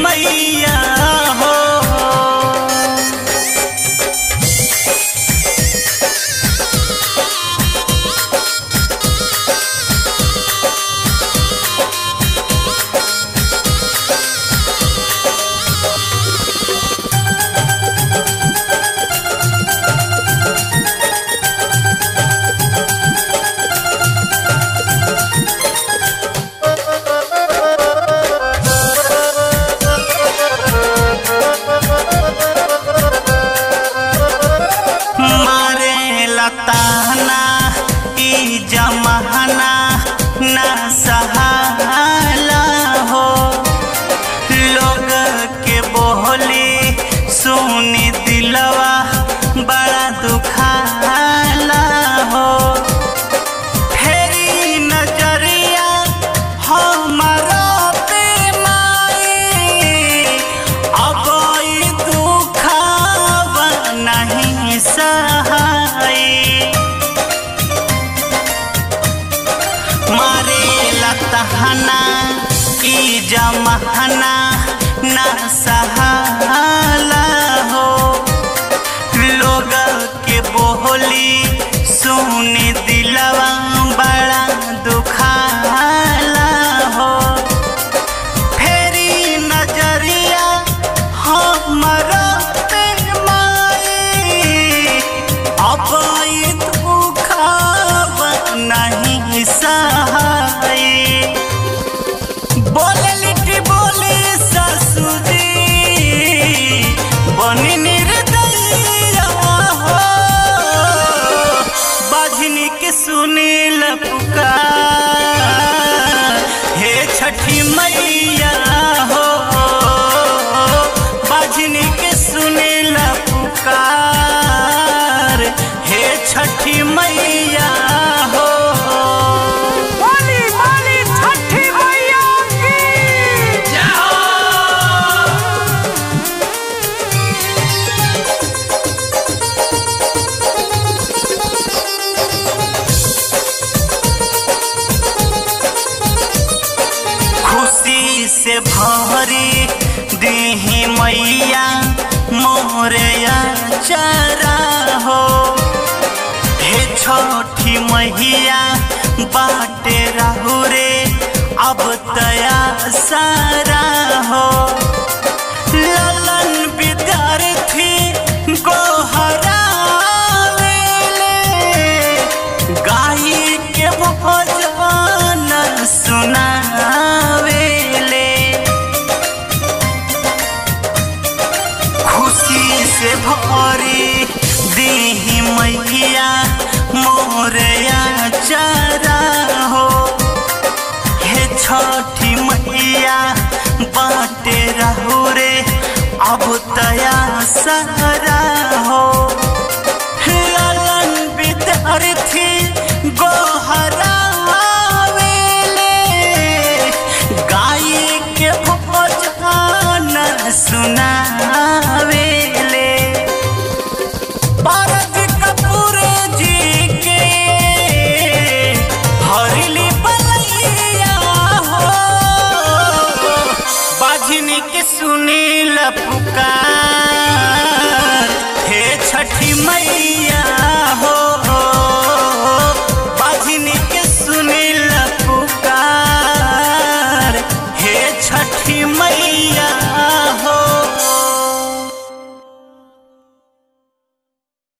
मैया हो। ताना ई जमाना ना सहाला हो, लोग के बोली सुनी दिलवा बड़ा दुखाला हो। फेरी नजरिया हमारा पे माई, अब ई दुखावा नहीं सहाय। मारे लतहना ई जमाना ना सहाला हो, लोग के बोली सुनी दिलवा बड़ा दुखाला हो। फेरी नजरिया हमारा पे माई, अब ई दुखावा नहीं सहाय। बोले लिखी बोली ससुरी बनी निर्दयिया हो, बाझनी के सुनील पुकार हे छठी मैया हो। बाझनी के सुनील पुकार हे छठी मैया हो। खुशी से भरी दीही मैया मोरया चरा हो, हे छोटी मैया बाटे रहू रे अब तया सारा हो। ललन विद्यार्थी गोहरा गाई के भजन सुनावेले। खुशी से भरी दीही मैया मोरया चरा हो, हे छठी मैया बाटे रहू रे अब तया सहारा हो। ललन विद्यार्थी गोहरा गाई के भजन सुनावेले। भारत कपूर जी के हरिली बलैया हो, बाझनी के सुनील पुकार हे छठी मैया हो। बाझनी के सुनील पुकार हे छठी मैया।